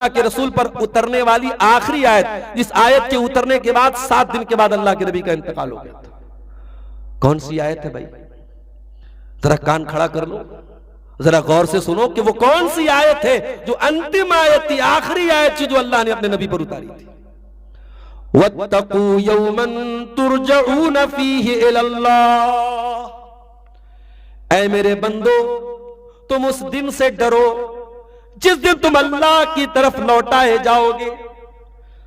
के रसूल पर उतरने वाली आखिरी आयत, जिस आयत के उतरने के बाद 7 दिन के बाद अल्लाह के नबी का इंतकाल हो गया था। कौन सी आयत है भाई? जरा कान खड़ा कर लो, जरा गौर से सुनो कि वो कौन सी आयत है जो अंतिम आयत थी, आखिरी आयत थी जो अल्लाह ने अपने नबी पर उतारी थी। वत्तकू यौमन तुरजऊन फीहि इलल्लाह, ऐ मेरे बंदो तुम उस दिन से डरो जिस दिन तुम अल्लाह की तरफ लौटाए जाओगे।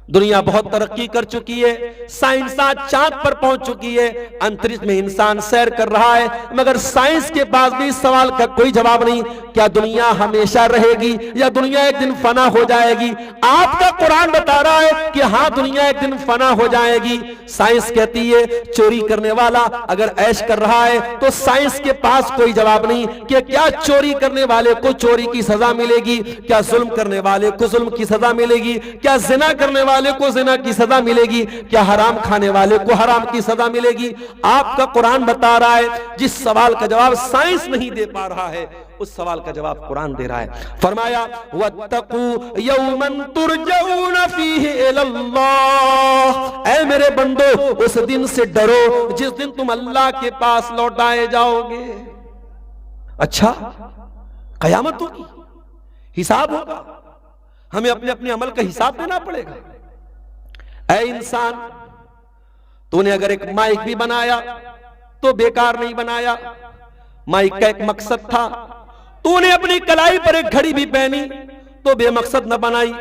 दुनिया बहुत तरक्की कर चुकी है, साइंस आज चांद पर पहुंच चुकी है, अंतरिक्ष में इंसान सैर कर रहा है, मगर साइंस के पास भी इस सवाल का कोई जवाब नहीं, क्या दुनिया हमेशा रहेगी या दुनिया एक दिन फना हो जाएगी? आपका कुरान बता रहा है कि हाँ दुनिया एक दिन फना हो जाएगी। साइंस कहती है चोरी करने वाला अगर ऐश कर रहा है तो साइंस के पास कोई जवाब नहीं कि क्या चोरी करने वाले को चोरी की सजा मिलेगी, क्या जुल्म करने वाले को जुल्म की सजा मिलेगी, क्या जिना करने वाले को जिना की सजा मिलेगी, क्या हराम खाने वाले को हराम की सजा मिलेगी? आपका कुरान बता रहा है जिस सवाल का जवाब साइंस नहीं दे पा रहा है उस सवाल का जवाब कुरान दे रहा है। फरमाया वत्तकू यौमन तुरजऊन फीहि इलल्लाह, ऐ मेरे बंदो उस दिन से डरो जिस दिन तुम अल्लाह के पास लौटाए जाओगे। अच्छा, कयामत होगी, हिसाब होगा, हमें अपने अपने अमल का हिसाब देना पड़ेगा। ऐ इंसान, तूने अगर एक माइक भी बनाया तो बेकार नहीं बनाया, माइक का एक मकसद था। तूने अपनी कलाई पर एक घड़ी भी पहनी तो बेमकसद न बनाई,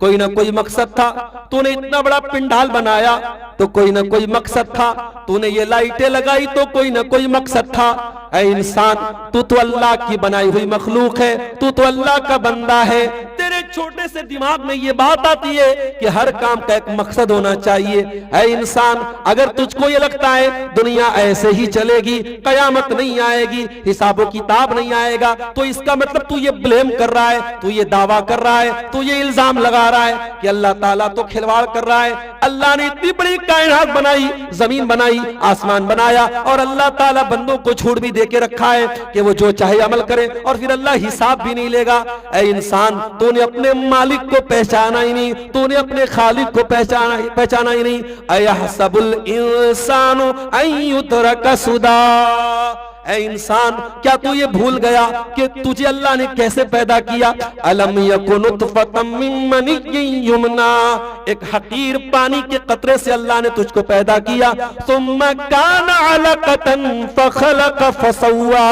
कोई ना कोई मकसद था। तूने इतना बड़ा पिंडाल बनाया तो कोई ना कोई मकसद था, तूने ये लाइटें लगाई तो कोई ना कोई मकसद था। ऐ इंसान, तू तो अल्लाह की बनाई हुई मखलूक है, तू तो अल्लाह का बंदा है। तेरे छोटे से दिमाग में ये बात आती है कि हर काम का एक मकसद होना चाहिए। ऐ इंसान, अगर तुझको ये लगता है दुनिया ऐसे ही चलेगी, कयामत नहीं आएगी, हिसाबो किताब नहीं आएगा, तो इसका मतलब तू ये ब्लेम कर रहा है, तू ये दावा कर रहा है, तू ये इल्जाम लगा रहा है कि अल्लाह ताला तो खिलवाड़ कर रहा है। अल्लाह ने इतनी बड़ी कायनात बनाई, जमीन बनाई, आसमान बनाया, और अल्लाह ताला बंदों को छूट भी देके रखा है कि वो जो चाहे अमल करे, और फिर अल्लाह हिसाब भी नहीं लेगा। ऐ इंसान, तूने अपने मालिक को पहचाना ही नहीं, तूने अपने खालिक को पहचाना ही नहीं। अयहसबुल इंसानु अन युतरका सुदा, ऐ इंसान क्या तू ये भूल गया कि तुझे अल्लाह ने कैसे पैदा किया? अलम यकुन नुतफतम मिन मनिय्यिन युमना, एक हकीर पानी के कतरे से अल्लाह ने तुझको पैदा किया। सुम्मा काना अलकतन फखलक फसव्वा,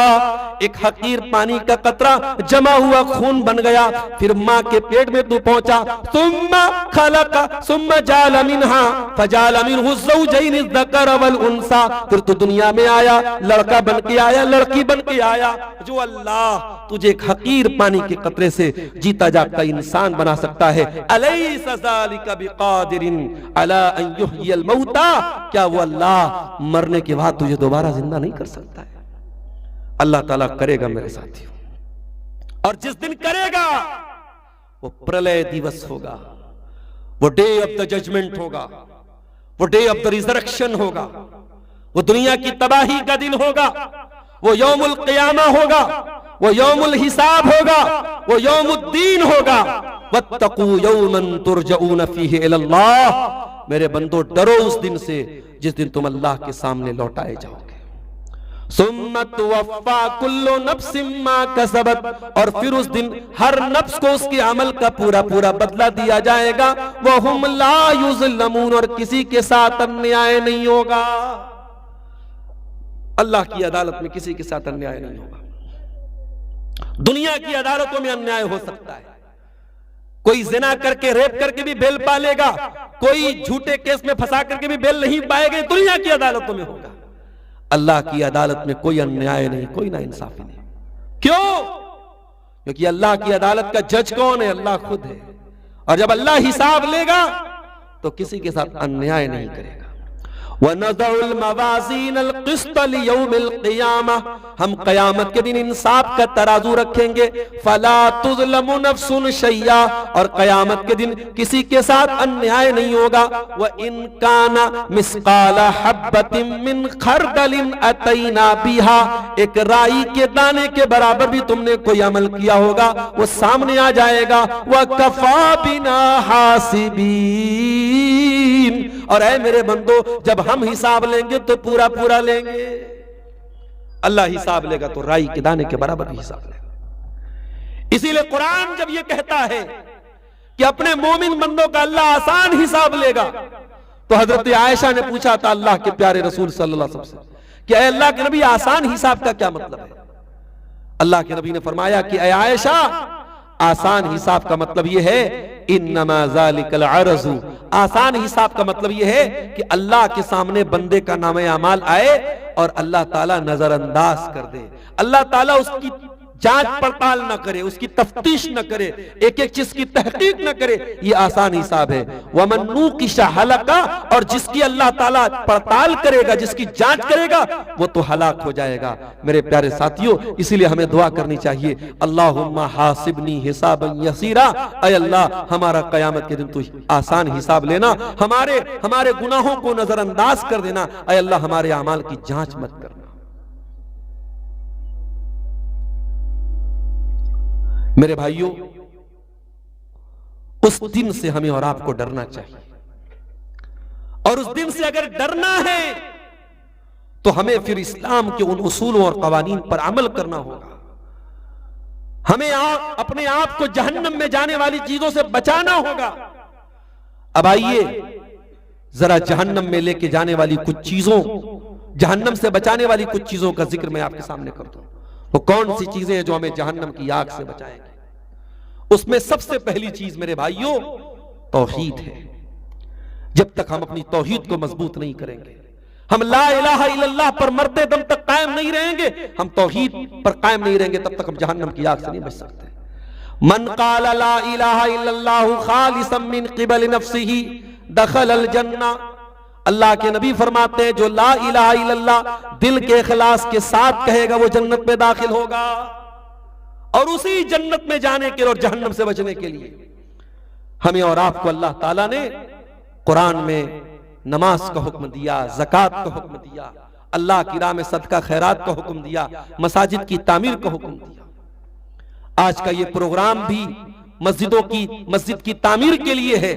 एक हकीर पानी का कतरा जमा हुआ खून बन गया, फिर माँ के पेट में तू पहुंचा। सुम्मा खलक सुम्मा जाल मिनहा फजाल मिनहु ज़ौजैन ज़कर वल उन्सा, फिर तू दुनिया में आया, लड़का बन के आया, लड़की बन के आया। जो अल्लाह तुझे एक हकीर पानी के कतरे से जीता जागता इंसान बना सकता है, अलैसा ज़ालिका बिक़ादिरिन अला अन युह्यिल मौता, क्या वो अल्लाह मरने के बाद तुझे दोबारा जिंदा नहीं कर सकता है? अल्लाह ताला करेगा मेरे साथियों, और जिस दिन करेगा वो प्रलय दिवस होगा, वो डे ऑफ द जजमेंट होगा, वो डे ऑफ द रिजरेक्शन होगा, वो दुनिया की तबाही का दिन होगा, वो यौमुल क़ियामा होगा, वो यौमुल हिसाब होगा, वो यौमुद्दीन होगा। वत्तकू यौमन तुरजऊन फीहि इलल्लाह, मेरे बंदो डरो उस दिन से जिस दिन तुम अल्लाह के सामने लौटाए जाओगे। सुम्मा तुवफ़्फ़ा कुल्लु नफ्सिम मा कसबत, और फिर उस दिन हर नफ्स को उसके अमल का पूरा पूरा बदला दिया जाएगा। वहुम ला युज़लमून, और किसी के साथ अन्याय नहीं होगा। अल्लाह की अदालत में किसी के साथ अन्याय नहीं होगा। दुनिया की अदालतों में अन्याय हो सकता है, कोई जिना करके रेप करके भी बेल पा लेगा, कोई झूठे केस में फंसा करके भी बेल नहीं पाएगा, दुनिया की अदालतों में होगा। अल्लाह की अदालत में कोई अन्याय नहीं, कोई ना इंसाफी नहीं। क्यों? क्योंकि अल्लाह की अदालत का जज कौन है? अल्लाह खुद है, और जब अल्लाह हिसाब लेगा तो किसी के साथ अन्याय नहीं करेगा। वनज़उल मवाज़ीनल क़िस्त लियौमिल क़ियामह, हम क़यामत के दिन इंसाफ का तराजू रखेंगे। फला तुज़लमु नफ्सुन शैया, और क़यामत के दिन किसी के साथ अन्याय नहीं होगा। व इन काना मिस्क़ाला हब्बतिन मिन खरदलिन अतैना बिहा, एक राई के दाने के बराबर भी तुमने कोई अमल किया होगा वो सामने आ जाएगा। व कफ़ा बिना हासिबीन, और ऐ मेरे बंदो जब हम हिसाब लेंगे तो पूरा पूरा लेंगे। अल्लाह हिसाब लेगा तो राई के दाने के बराबर भी हिसाब लेगा। इसीलिए कुरान जब ये कहता है कि अपने मोमिन बंदों का अल्लाह आसान हिसाब लेगा, तो हजरत आयशा ने पूछा था अल्लाह के प्यारे रसूल सल्लल्लाहु अलैहि वसल्लम से कि ऐ अल्लाह के नबी आसान हिसाब का क्या मतलब है? अल्लाह के नबी ने फरमाया कि ऐ आयशा, आसान हिसाब का मतलब यह है इन्नमा ज़ालिकल अर्ज़ु, आसान हिसाब का मतलब यह है कि अल्लाह के सामने बंदे का नामे अमाल आए और अल्लाह ताला नजरअंदाज कर दे, अल्लाह ताला उसकी जांच पड़ताल न करे, उसकी तफ्तीश न करे, एक एक चीज की तहकीक न करे, ये आसान हिसाब है। वमन नूकिशा हलका, और जिसकी अल्लाह ताला पड़ताल करेगा, जिसकी जांच करेगा, वो तो हलाक हो जाएगा। मेरे प्यारे साथियों, इसीलिए हमें दुआ करनी चाहिए, अल्लाहुम्मा हासिबनी हिसाबन यसीरा, ऐ अल्लाह हमारा कयामत के दिन तू आसान हिसाब लेना, हमारे गुनाहों को नजरअंदाज कर देना, ऐ अल्लाह हमारे अमाल की जांच मत करना। मेरे भाइयों, उस दिन से हमें और आपको डरना चाहिए, और उस दिन से अगर डरना है तो हमें फिर इस्लाम के उन उसूलों और कवानीन पर अमल करना होगा। हमें अपने आप को जहन्नम में जाने वाली चीजों से बचाना होगा। अब आइए जरा जहन्नम में लेके जाने वाली कुछ चीजों, जहन्नम से बचाने वाली कुछ चीजों का जिक्र मैं आपके सामने कर दूं। वो कौन सी चीजें हैं जो हमें जहन्नम की आग से बचाएंगे? उसमें सबसे पहली चीज मेरे भाइयों तौहीद है। जब तक हम अपनी तौहीद को मजबूत नहीं करेंगे, हम ला इलाहा इल्लल्लाह पर मरते दम तक कायम नहीं रहेंगे, हम तौहीद पर कायम नहीं रहेंगे, तब तक हम जहन्नम की आग से नहीं बच सकते। मन क़ाला ला इलाहा इल्लल्लाहु ख़ालिसन मिन क़िबल नफ्सिही दख़लल जन्ना, अल्लाह के नबी फरमाते हैं जो ला इलाहा इल्लल्लाह दिल के इखलास के साथ कहेगा वो जन्नत में दाखिल होगा। और उसी जन्नत में जाने के लिए और जहन्नम से बचने के लिए हमें और आपको अल्लाह ताला ने कुरान में नमाज का हुक्म दिया, ज़कात का हुक्म दिया, अल्लाह की राह में सदका खैरात का हुक्म दिया, मसाजिद की तामीर का हुक्म दिया। आज का ये प्रोग्राम भी मस्जिद की तामीर के लिए है,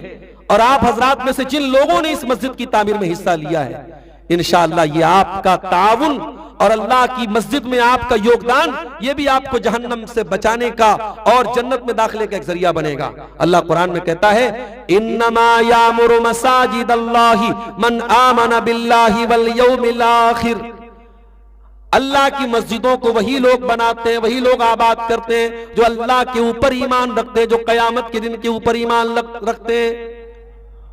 और आप हजरात में से जिन लोगों ने इस मस्जिद की तामीर में हिस्सा लिया है, इंशाअल्लाह ये आपका ताउन और अल्लाह की मस्जिद में आपका योगदान, ये भी आपको जहन्नम से बचाने का और जन्नत में दाखिले का एक जरिया बनेगा। अल्लाह कुरान में कहता है इन्नमा यामुरु मसाजिदल्लाहि मन आमना बिल्लाहि वल यौमिल आखिर, अल्लाह की मस्जिदों को वही लोग बनाते हैं, वही लोग आबाद करते हैं जो अल्लाह के ऊपर ईमान रखते हैं, जो कयामत के दिन के ऊपर ईमान रखते हैं।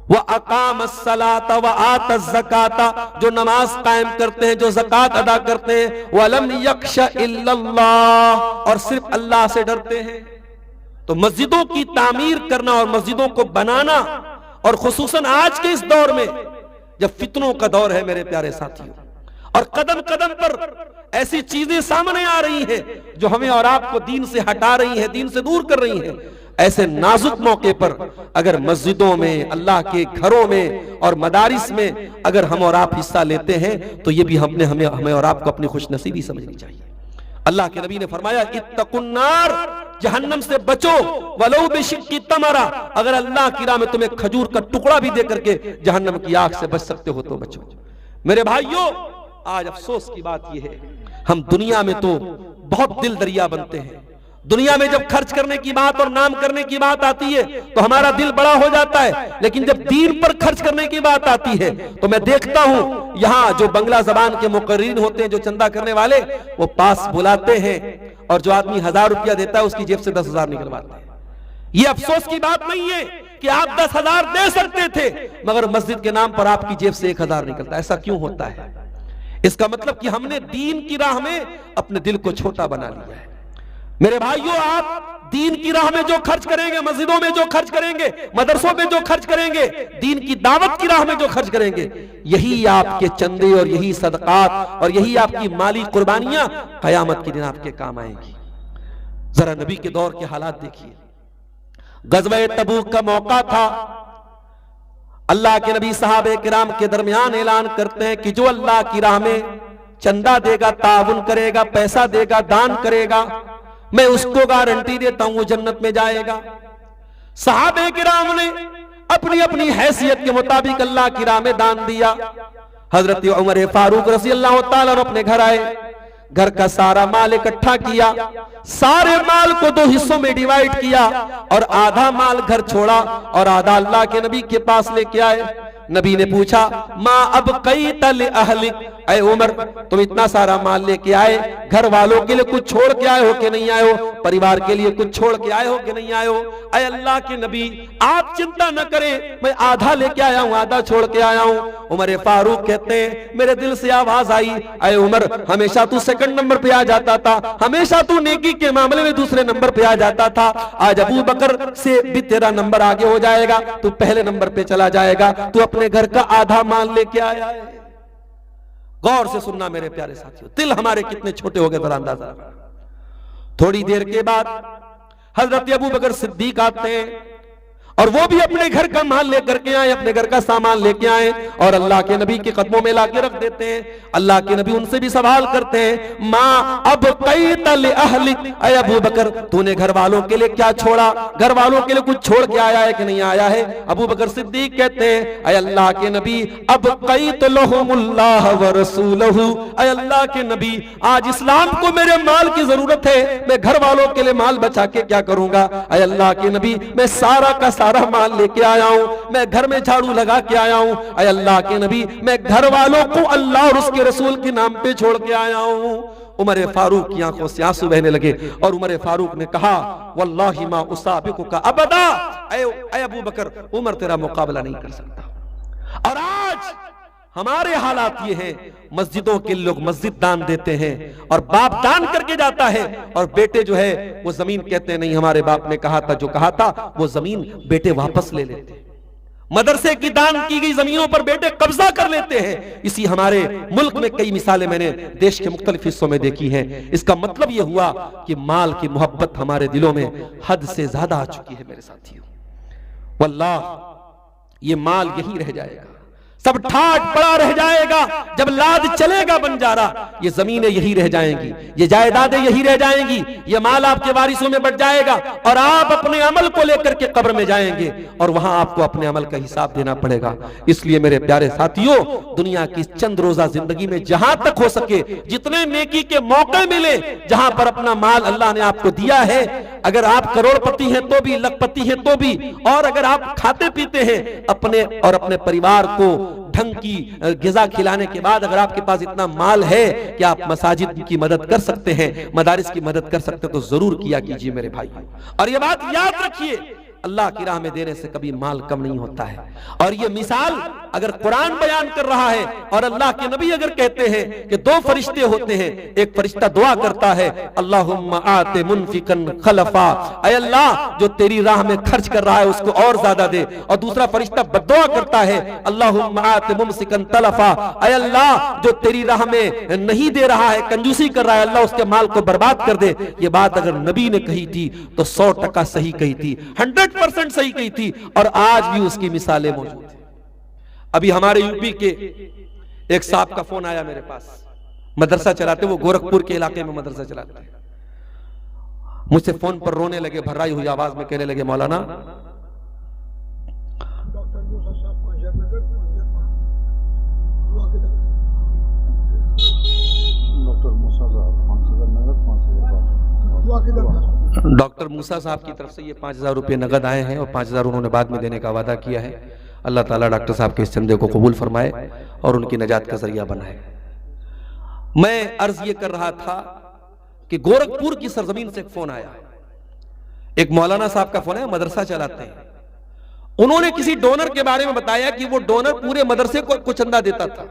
वह अकामस्सलाता व आतज़्ज़काता, जो नमाज कायम करते हैं, जो ज़कात अदा करते हैं। वलम यख्शा इल्लल्लाह, और सिर्फ अल्लाह से डरते हैं। तो मस्जिदों की तामीर करना और मस्जिदों को बनाना, और खुसूसन आज के इस दौर में जब फितनों का दौर है मेरे प्यारे साथियों, और कदम कदम पर ऐसी चीजें सामने आ रही हैं जो हमें और आपको दीन से हटा रही हैं, दीन से दूर कर रही हैं, ऐसे नाजुक मौके पर अगर मस्जिदों में, अल्लाह के घरों में और मदारिस में अगर हम और आप हिस्सा लेते हैं तो ये भी हमें और आपको अपनी खुशनसीबी समझनी चाहिए। अल्लाह के नबी ने फरमाया इत्तकुन्नार, जहन्नम से बचो, वलो बिशिक्की तमरा, अगर अल्लाह की राह में तुम्हें खजूर का टुकड़ा भी दे करके जहन्नम की आग से बच सकते हो तो बचो। मेरे भाइयों, आज अफसोस की बात यह है हम दुनिया में तो बहुत दिल दरिया बनते हैं, दुनिया में जब खर्च करने की बात और नाम करने की बात आती है तो हमारा दिल बड़ा हो जाता है, लेकिन जब दीन पर खर्च करने की बात आती है तो मैं देखता हूं यहाँ जो बंगला जबान के मुकर्रीन होते हैं, जो चंदा करने वाले, वो पास बुलाते हैं और जो आदमी 1000 रुपया देता है उसकी जेब से 10,000 निकलवाते हैं। ये अफसोस की बात नहीं है कि आप 10,000 दे सकते थे मगर मस्जिद के नाम पर आपकी जेब से 1,000 निकलता है। ऐसा क्यों होता है? इसका मतलब कि हमने दीन की राह में अपने दिल को छोटा बना लिया है। मेरे भाइयों, आप दीन की राह में जो खर्च करेंगे, मस्जिदों में जो खर्च करेंगे, मदरसों में जो खर्च करेंगे, दीन की दावत की राह में जो खर्च करेंगे, यही आपके चंदे और यही सदकात और यही आपकी माली कुर्बानियां कयामत के दिन आपके काम आएंगी। जरा नबी के दौर के हालात देखिए। गज़वे तबूक का मौका था। अल्लाह के नबी सहाबे किराम के दरमियान ऐलान करते हैं कि जो अल्लाह की राह में चंदा देगा, ताउन करेगा, पैसा देगा, दान करेगा, मैं उसको गारंटी देता हूं वो जन्नत में जाएगा। सहाबे किराम ने अपनी अपनी हैसियत के मुताबिक अल्लाह की राह में दान दिया। हजरत उमर फारूक रज़ी अल्लाह तआला अपने घर आए, घर का सारा माल इकट्ठा किया, सारे माल को 2 हिस्सों में डिवाइड किया और आधा माल घर छोड़ा और आधा अल्लाह के नबी के पास लेके आए। नबी ने पूछा, माँ अब कई तल अहलिक, ऐ उमर तुम इतना सारा माल लेके आए, घर वालों के लिए कुछ छोड़ के आए हो कि नहीं आए हो, परिवार के लिए कुछ छोड़ के आए हो कि नहीं आए हो? ऐ अल्लाह के नबी आप चिंता न करें, मैं आधा लेके आया हूं, आधा छोड़ के आया हूं। उमर फारूक कहते हैं मेरे दिल से आवाज आई, ऐ उमर हमेशा तू सेकंड नंबर पे आ जाता था, हमेशा तू नेकी के मामले में दूसरे नंबर पे आ जाता था, आज अबू बकर से भी तेरा नंबर आगे हो जाएगा, तू पहले नंबर पे चला जाएगा, तू अपने घर का आधा माल लेके आया है। गौर से सुनना मेरे प्यारे साथियों, दिल हमारे कितने छोटे हो गए जरा अंदाजा। थोड़ी देर के बाद हजरत अबू बकर सिद्दीक आते हैं और वो भी अपने घर का माल लेकर के आए, अपने घर का सामान लेके आए और अल्लाह के नबी के कदमों में लाके रख देते हैं। अल्लाह के नबी उनसे भी सवाल करते हैं, माँ अब कई तल अहलिक, ऐ अबू बकर तूने घर वालों के लिए क्या छोड़ा, घर वालों के लिए कुछ छोड़ के आया है कि नहीं आया है? अबू बकर सिद्दीक कहते हैं, ऐ अल्लाह के नबी अब कई तो लहुमुल्लाह व रसूलहू, ऐ अल्लाह के नबी आज इस्लाम को मेरे माल की जरूरत है, मैं घर वालों के लिए माल बचा के क्या करूंगा? ऐ अल्लाह के नबी मैं सारा का सारा माल लेके आया हूं, मैं घर में झाड़ू लगा के आया हूं, ऐ अल्लाह के नबी मैं घर वालों को अल्लाह और उसके रसूल के नाम पे छोड़ के आया हूं। उमर फारूक की आंखों से आंसू बहने लगे और उमर फारूक ने कहा, वल्लाहि मा उसाबिकुका अबदा, ऐ अबू बकर उमर तेरा मुकाबला नहीं कर सकता। और आज हमारे हालात ये हैं, मस्जिदों के लोग मस्जिद दान देते हैं और बाप दान करके जाता है और बेटे जो है वो जमीन कहते हैं नहीं हमारे बाप ने कहा था, जो कहा था वो जमीन बेटे वापस ले लेते हैं। मदरसे की दान की गई जमीनों पर बेटे कब्जा कर लेते हैं। इसी हमारे मुल्क में कई मिसालें मैंने देश के मुख्तलिफ हिस्सों में देखी हैं। इसका मतलब यह हुआ कि माल की मोहब्बत हमारे दिलों में हद से ज्यादा आ चुकी है मेरे साथियों। वल्लाह ये माल यही रह जाएगा, सब ठाट पड़ा रह जाएगा। जब लाद चलेगा बंजारा, ये जमीनें यही रह जाएंगी, ये जायदादें यही रह जाएंगी, ये माल आपके वारिसों में बढ़ जाएगा और आप अपने अमल को लेकर के कब्र में जाएंगे और वहां आपको अपने अमल का हिसाब देना पड़ेगा। इसलिए मेरे प्यारे साथियों, दुनिया की चंद रोजा जिंदगी में जहां तक हो सके जितने नेकी के मौके मिले, जहां पर अपना माल अल्लाह ने आपको दिया है, अगर आप करोड़पति हैं तो भी, लखपति हैं तो भी, और अगर आप खाते पीते हैं अपने और अपने परिवार को ढंग की ग़िज़ा खिलाने के बाद अगर आपके पास इतना माल है कि आप मसाजिद की मदद कर सकते हैं, मदारिस की मदद कर सकते हैं, तो जरूर किया कीजिए मेरे भाई। और ये बात याद रखिए, अल्लाह की राह में देने से कभी माल कम नहीं होता है। और ये मिसाल अगर कुरान बयान कर रहा है और अल्लाह के नबी अगर कहते हैं कि 2 फरिश्ते होते हैं, एक फरिश्ता दुआ करता है अल्लाहुम्मा आते मुनफिकन खलफा, ऐ अल्लाह जो तेरी राह में खर्च कर रहा है उसको और ज्यादा दे, और दूसरा फरिश्ता बद्दुआ करता है अल्लाहुम्मा आते मुमसिकन तलफा, ऐ अल्लाह जो तेरी राह में नहीं दे रहा है, कंजूसी कर रहा है, अल्लाह उसके माल को बर्बाद कर दे। ये बात अगर नबी ने कही थी तो 100% सही कही थी, 100% सही कही थी, और आज भी उसकी मिसालें मौजूद हैं। अभी हमारे यूपी के एक साहब का फोन आया मेरे पास, मदरसा चलाते, वो गोरखपुर के इलाके में मदरसा चलाते हैं। मुझसे फोन पर रोने लगे, भर्राई हुई आवाज में कहने लगे, मौलाना डॉक्टर मूसा साहब की तरफ से ये 5,000 रुपये नगद आए हैं और 5,000 उन्होंने बाद में देने का वादा किया है। अल्लाह ताला डॉक्टर साहब के इस चंदे को कबूल फरमाए और उनकी नजात का जरिया बनाए। मैं अर्ज ये कर रहा था कि गोरखपुर की सरजमीन से एक फोन आया, एक मौलाना साहब का फोन है, मदरसा चलाते हैं। उन्होंने किसी डोनर के बारे में बताया कि वो डोनर पूरे मदरसे को चंदा देता था।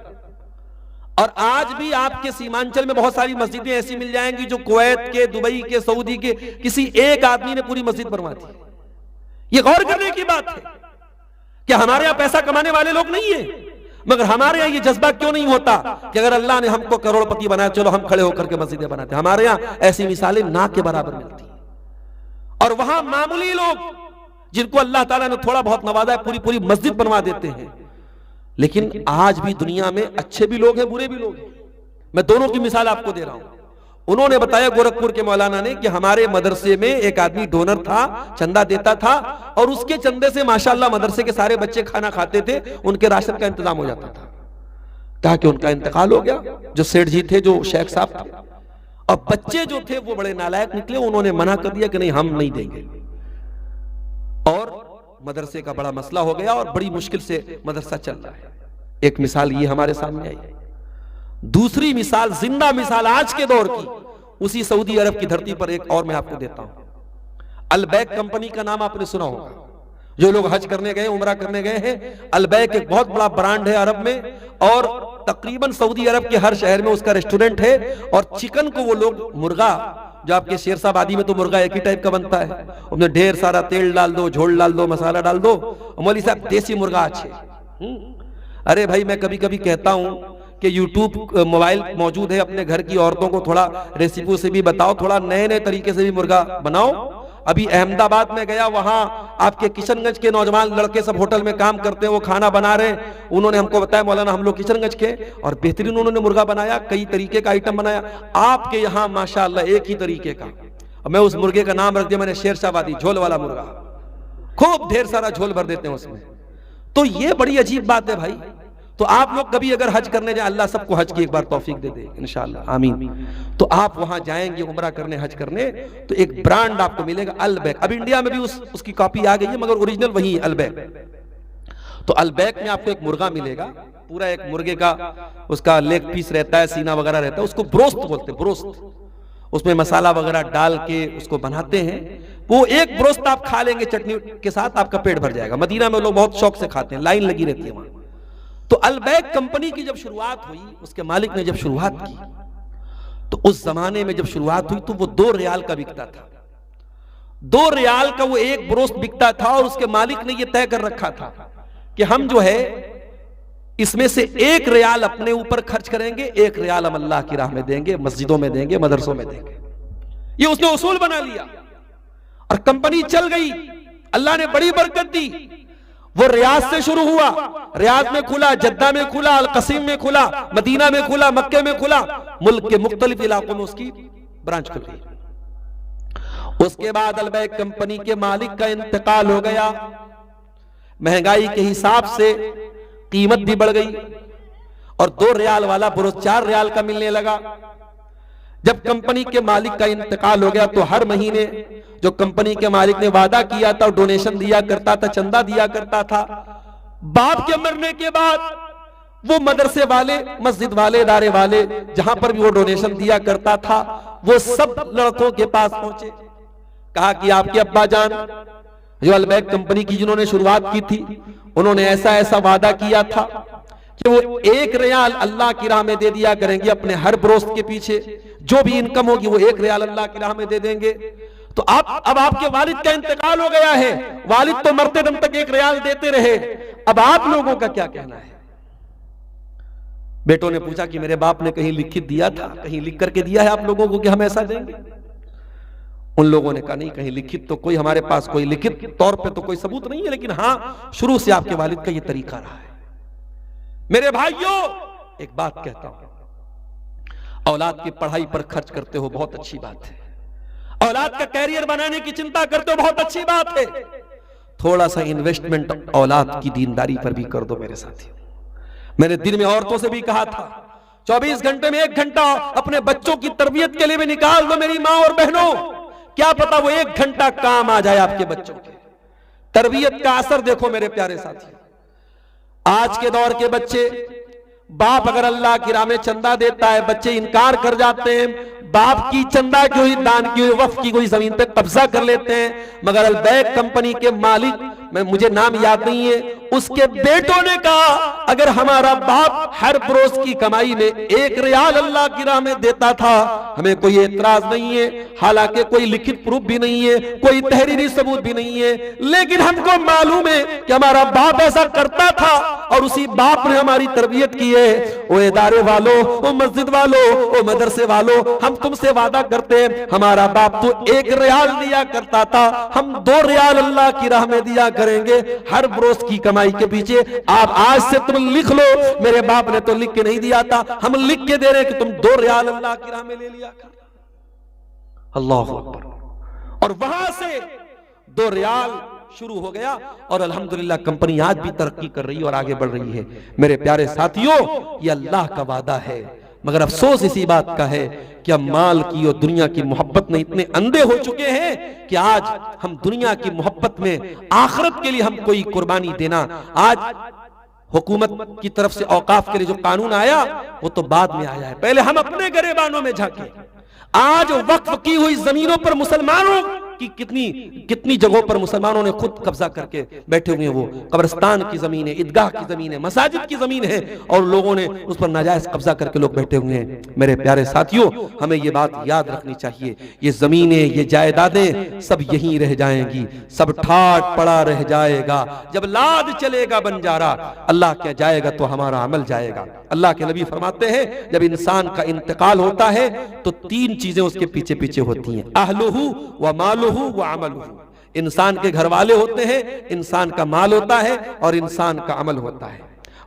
और आज भी आपके सीमांचल में बहुत सारी मस्जिदें ऐसी मिल जाएंगी जो कुवैत के, दुबई के, सऊदी के किसी एक आदमी ने पूरी मस्जिद बनवा दी। ये गौर करने की बात है कि हमारे यहां पैसा कमाने वाले लोग नहीं है, मगर हमारे यहां ये जज्बा क्यों नहीं होता कि अगर अल्लाह ने हमको करोड़पति बनाया, चलो हम खड़े होकर के मस्जिदें बनाते। हमारे यहां ऐसी मिसालें ना के बराबर मिलती। और वहां मामूली लोग जिनको अल्लाह ताला ने थोड़ा बहुत नवाजा है, पूरी पूरी मस्जिद बनवा देते हैं। लेकिन आज भी दुनिया में अच्छे भी लोग हैं, बुरे भी लोग हैं। मैं दोनों की मिसाल आपको दे रहा हूं। उन्होंने बताया गोरखपुर के मौलाना ने कि हमारे मदरसे में एक आदमी डोनर था, चंदा देता था, और उसके चंदे से माशाल्लाह मदरसे के सारे बच्चे खाना खाते थे, उनके राशन का इंतजाम हो जाता था। कहा कि उनका इंतकाल हो गया, जो सेठ जी थे, जो शेख साहब थे, और बच्चे जो थे वो बड़े नालायक निकले। उन्होंने मना कर दिया कि नहीं, हम नहीं देंगे, और मदरसे का बड़ा मसला हो गया और बड़ी मुश्किल से मदरसा चल रहा है। एक मिसाल ये हमारे सामने आई। दूसरी मिसाल, जिंदा मिसाल आज के दौर की, उसी सऊदी अरब की धरती पर एक और मैं आपको देता हूं। अलबैक कंपनी का नाम आपने सुना होगा। जो लोग हज करने गए, उमरा करने गए हैं, अलबैक एक बहुत बड़ा ब्रांड है अरब में, और तकरीबन सऊदी अरब के हर शहर में उसका रेस्टोरेंट है। और चिकन को वो लोग, मुर्गा जो आपके शेरशाबादी में तो मुर्गा एक ही टाइप का बनता है, उसमें ढेर सारा तेल डाल दो, झोल डाल दो, मसाला डाल दो, मौलवी साहब देसी मुर्गा अच्छे। अरे भाई, मैं कभी कभी कहता हूं कि यूट्यूब मोबाइल मौजूद है, अपने घर की औरतों को थोड़ा रेसिपी से भी बताओ, थोड़ा नए नए तरीके से भी मुर्गा बनाओ। अभी अहमदाबाद में गया, वहां आपके किशनगंज के नौजवान लड़के सब होटल में काम करते हैं, वो खाना बना रहे। उन्होंने हमको बताया, मौलाना हम लोग किशनगंज के, और बेहतरीन उन्होंने मुर्गा बनाया, कई तरीके का आइटम बनाया। आपके यहाँ माशाअल्लाह एक ही तरीके का। मैं उस मुर्गे का नाम रख दिया मैंने शेरशाबादी, झोल वाला मुर्गा। खूब ढेर सारा झोल भर देते हैं उसमें। तो ये बड़ी अजीब बात है भाई। तो आप लोग कभी अगर हज करने जाए, अल्लाह सबको हज की एक बार तौफीक दे दे इंशाअल्लाह, आमीन। तो आप वहां जाएंगे उमरा करने, हज करने, तो एक ब्रांड आपको मिलेगा अलबैक। अब इंडिया में भी उसकी कॉपी आ गई है, मगर ओरिजिनल वही है, अलबैक। तो अलबैक में आपको एक मुर्गा मिलेगा, पूरा एक मुर्गे का उसका लेग पीस रहता है, सीना वगैरह रहता है, उसको ब्रोस्त बोलते हैं, ब्रोस्त। उसमें मसाला वगैरह डाल के उसको बनाते हैं। वो एक ब्रोस्त आप खा लेंगे चटनी के साथ, आपका पेट भर जाएगा। मदीना में लोग बहुत शौक से खाते हैं, लाइन लगी रहती है वहां। तो अलबैक कंपनी की जब शुरुआत हुई, उसके मालिक ने जब शुरुआत की, तो उस जमाने में जब शुरुआत हुई तो वो 2 रियाल का बिकता था। 2 रियाल का वो एक ब्रोस्त बिकता था, और उसके मालिक ने ये तय कर रखा था कि हम जो है इसमें से 1 रियाल अपने ऊपर खर्च करेंगे, 1 रियाल हम अल्लाह की राह में देंगे, मस्जिदों में देंगे, मदरसों में देंगे। ये उसने उसूल बना लिया और कंपनी चल गई। अल्लाह ने बड़ी बरकत दी। वो रियाद से शुरू हुआ, रियाद में खुला, जद्दा में खुला, अल कसीम में खुला, मदीना में खुला, मक्के में खुला, मुल्क के मुख्तलिफ इलाकों में उसकी ब्रांच खुल गई। उसके बाद अलबैक कंपनी के मालिक का इंतकाल हो गया। महंगाई के हिसाब से कीमत भी बढ़ गई, और 2 रियाल वाला ब्रोस्त 4 रियाल का मिलने लगा। जब कंपनी के मालिक का इंतकाल हो गया, तो हर महीने जो कंपनी के मालिक ने वादा किया था, डोनेशन दिया करता था, चंदा दिया करता था। बाप के मरने के बाद वो मदरसे वाले, मस्जिद वाले, इदारे वाले, जहां पर भी वो डोनेशन दिया करता था, वो सब लड़कों के पास पहुंचे। कहा कि आपके अब्बा जान जो अलबैक कंपनी की जिन्होंने शुरुआत की थी, उन्होंने ऐसा ऐसा वादा किया था कि वो 1 रियाल अल्लाह की राह में दे दिया करेंगे। अपने हर ब्रोस्त के पीछे जो भी इनकम होगी वो 1 रियाल अल्लाह की राह में दे देंगे। तो अब आपके वालिद का इंतकाल हो गया है, वालिद तो मरते दम तक 1 रियाल देते रहे, अब आप लोगों का क्या कहना है? बेटों ने पूछा कि मेरे बाप ने कहीं लिखित दिया था, कहीं लिख करके दिया है आप लोगों को कि हम ऐसा देंगे? उन लोगों ने कहा नहीं, कहीं लिखित तो कोई हमारे पास कोई लिखित तौर पे तो कोई सबूत नहीं है, लेकिन हाँ शुरू से आपके वालिद का ये तरीका रहा है। मेरे भाइयों, एक बात कहता हूं, औलाद की पढ़ाई पर खर्च करते हो, बहुत अच्छी बात है। औलाद का कैरियर बनाने की चिंता करते हो, बहुत अच्छी बात है। थोड़ा सा इन्वेस्टमेंट औलाद की दीनदारी पर भी कर दो मेरे साथियों। मैंने दिन में औरतों से भी कहा था, 24 घंटे में 1 घंटा अपने बच्चों की तरबियत के लिए भी निकाल दो मेरी माँ और बहनों। क्या पता वो 1 घंटा काम आ जाए आपके बच्चों के। तरबियत का असर देखो मेरे प्यारे साथियों। आज के दौर के बच्चे, बाप अगर अल्लाह की राह में चंदा देता है, बच्चे इनकार कर जाते हैं। बाप की चंदा की हुई, दान की हुई, वक्फ की कोई जमीन पे कब्जा कर लेते हैं। मगर अलबैक कंपनी के मालिक, मुझे नाम याद नहीं है, उसके बेटों ने कहा अगर हमारा बाप हर बरोज की कमाई में 1 रियाल अल्लाह की राह में देता था हमें कोई एतराज नहीं है, हालांकि कोई लिखित प्रूफ भी नहीं है, कोई तहरीरी सबूत भी नहीं है, लेकिन हमको मालूम है कि हमारा बाप ऐसा करता था और उसी बाप ने हमारी तरबियत की है। ओ इदारे वालों, ओ मस्जिद वालों, ओ मदरसे वालों, हम तुमसे वादा करते हैं हमारा बाप तो 1 रियाल दिया करता था, हम 2 रियाल अल्लाह की राह में दिया करेंगे हर बरोज की कमाई के पीछे। आप आज से तुम लिख लो, मेरे बाप ने तो लिख के नहीं दिया था, हम लिख के दे रहे हैं कि तुम 2 रियाल अल्लाह की राह में ले लिया कर। अल्लाह अकबर। और वहां से 2 रियाल शुरू हो गया और अल्हम्दुलिल्लाह कंपनी आज भी तरक्की कर रही है और आगे बढ़ रही है। मेरे प्यारे साथियों, ये अल्लाह का वादा है, मगर अफसोस इसी बात का है कि हम माल की और दुनिया की मोहब्बत में इतने अंधे हो चुके हैं कि आज हम दुनिया की मोहब्बत में आखिरत के लिए हम कोई कुर्बानी देना, आज हुकूमत की तरफ से औकाफ के लिए जो कानून आया वो तो बाद में आया है, पहले हम अपने गरेबानों में झांके। आज वक्फ की हुई जमीनों पर मुसलमानों की कितनी जगहों पर मुसलमानों ने खुद कब्जा करके बैठे हुए हैं। वो कब्रिस्तान की जमीन है, ईदगाह की जमीन है, मसाजिद की जमीन है और लोगों ने उस पर नाजायज कब्जा करके लोग बैठे हुए हैं। मेरे प्यारे साथियों, हमें ये बात याद रखनी चाहिए, ये जमीनें, ये जायदादें सब यहीं रह जाएंगी, सब ठाट पड़ा रह जाएगा। जब लाद चलेगा बंजारा, अल्लाह क्या जाएगा तो हमारा अमल जाएगा। अल्लाह के नबी फरमाते हैं जब इंसान का इंतकाल होता है तो 3 चीजें उसके पीछे पीछे होती हैं, अहलुहु व मालुहु व अमलुहु। इंसान के घर वाले होते हैं, इंसान का माल होता है और इंसान का अमल होता है।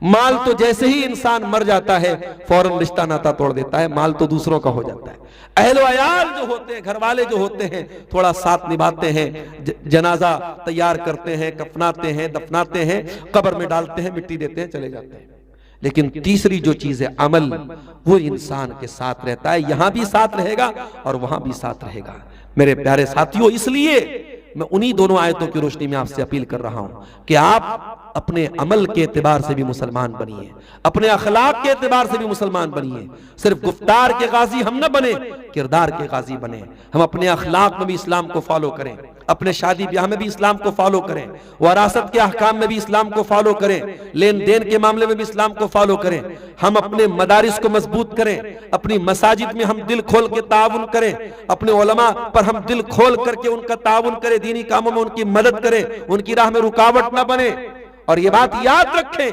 माल तो जैसे ही इंसान मर जाता है फौरन रिश्ता नाता तोड़ देता है, माल तो दूसरों का हो जाता है। अहल अयाल जो होते हैं, घर वाले जो होते हैं, थोड़ा साथ निभाते हैं, जनाजा तैयार करते हैं, कफनाते हैं, दफनाते हैं, कब्र में डालते हैं, मिट्टी देते हैं, चले जाते हैं। लेकिन तीसरी जो चीज है अमल, वो इंसान के साथ रहता है, यहां भी साथ रहेगा और वहां भी साथ रहेगा। मेरे प्यारे साथियों, इसलिए मैं उन्हीं दोनों आयतों की रोशनी में आपसे अपील कर रहा हूं कि आप अपने अमल के एतबार से भी मुसलमान बनिए, अपने अखलाक के एतबार से भी मुसलमान बनिए। सिर्फ गुफ्तार के गाजी हम न बने, किरदार के गाजी बने। हम अपने अखलाक में भी इस्लाम को फॉलो करें, अपने शादी ब्याह में भी इस्लाम को फॉलो करें, वरासत के अहकाम में भी इस्लाम को फॉलो करें, लेन देन के मामले में भी इस्लाम को फॉलो करें। हम अपने मदारिस को मजबूत करें, अपनी मसाजिद में हम दिल खोल के ताउन करें, अपने उलमा पर हम दिल खोल करके उनका ताउन करें, दीनी कामों में उनकी मदद करें, उनकी राह में रुकावट ना बने। और ये बात याद रखें,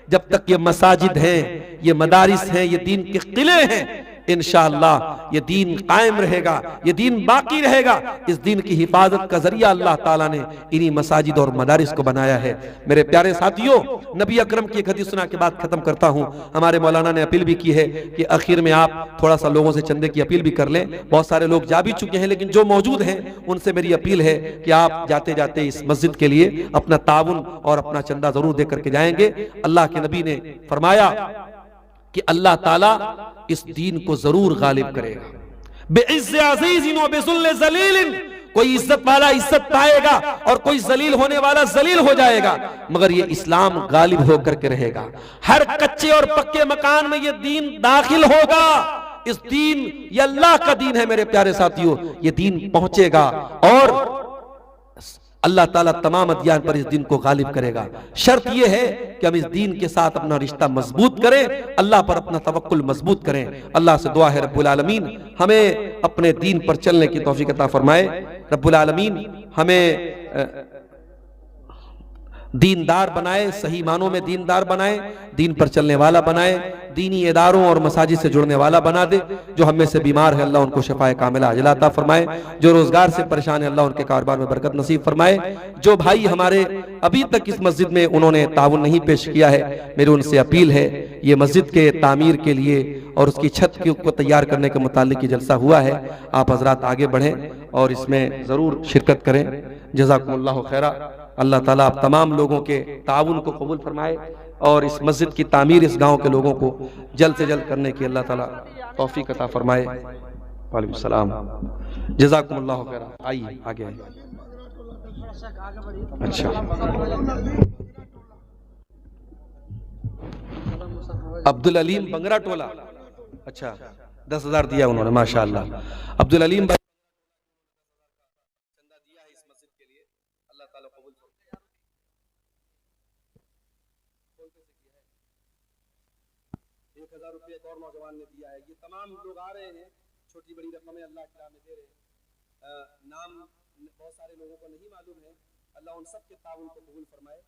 जब तक ये मसाजिद हैं, ये मदारिस हैं, ये दीन के किले हैं, इंशाअल्लाह ये दीन कायम रहेगा, ये दीन बाकी रहेगा। इस दीन की हिफाजत का जरिया अल्लाह ताला ने इन्हीं मसाजिद और मदारिस को बनाया है। मेरे प्यारे साथियों, नबी अकरम की एक हदीस सुना के बाद खत्म करता हूं। हमारे मौलाना ने अपील भी की है कि आखिर में आप थोड़ा सा लोगों से चंदे की अपील भी कर लें। बहुत सारे लोग जा भी चुके हैं, लेकिन जो मौजूद हैं उनसे मेरी अपील है कि आप जाते जाते इस मस्जिद के लिए अपना ताउन और अपना चंदा जरूर दे करके जाएंगे। अल्लाह के नबी ने फरमाया कि अल्लाह ताला इस दीन को जरूर गालिब करेगा। बेइज्ज़ अज़ीज़िन व बिज़ुल्ल ज़लीलिन, कोई इज्जत वाला इज्जत पाएगा और कोई जलील होने वाला जलील हो जाएगा, मगर ये इस्लाम गालिब होकर के रहेगा। हर कच्चे और पक्के मकान में ये दीन दाखिल होगा। इस दीन, ये अल्लाह का दीन है मेरे प्यारे साथियों, ये दीन पहुंचेगा और अल्लाह ताला तमाम अदियान पर इस दिन को गालिब करेगा। शर्त यह है कि हम इस दीन के साथ अपना रिश्ता मजबूत करें, अल्लाह पर अपना तवक्कुल मजबूत करें। अल्लाह से दुआ है रब्बुल आलमीन हमें अपने दीन पर चलने की तौफीक अता फरमाए। रब्बुल आलमीन हमें दीनदार बनाए, सही मानों में दीनदार बनाए, दीन पर चलने वाला बनाए, दीनी इदारों और मसाजिद से जुड़ने वाला बना दे। जो हम में से बीमार है अल्लाह उनको शफाए कामिला अजला अता फरमाए। जो रोजगार से परेशान है अल्लाह उनके कारोबार में बरकत नसीब फरमाए। जो भाई हमारे अभी तक इस मस्जिद में उन्होंने ताउन नहीं पेश किया है, मेरी उनसे अपील है, ये मस्जिद के तामीर के लिए और उसकी छत को तैयार करने के मुतालिक जलसा हुआ है, आप हजरात आगे बढ़ें और इसमें जरूर शिरकत करें। जज़ाकुमुल्लाहु खैरा। अल्लाह ताला आप तमाम लोगों के ताउन को कबूल फरमाए और इस मस्जिद की तामीर इस गांव के लोगों को जल्द से जल्द करने की अल्लाह ताला तौफीक अता फरमाए। वालेकुम सलाम। जज़ाकुमुल्लाहु खैरा। आइए आगे आइए। अच्छा, अब्दुल अलीम बंगरा टोला, अच्छा 10,000 दिया उन्होंने, माशाअल्लाह। अब्दुल अलीम चंदा दिया है इस मस्जिद के लिए, अल्लाह ताला कबूल फरमाए। कैसे किया है? 1000 रुपये एक और नौजवान ने दिया है। ये तमाम लोग आ रहे हैं, छोटी बड़ी रकमें अल्लाह की राह में दे रहे हैं। नाम बहुत सारे लोगों को नहीं मालूम है। अल्लाह उन सब के ताउन को कबूल फरमाए।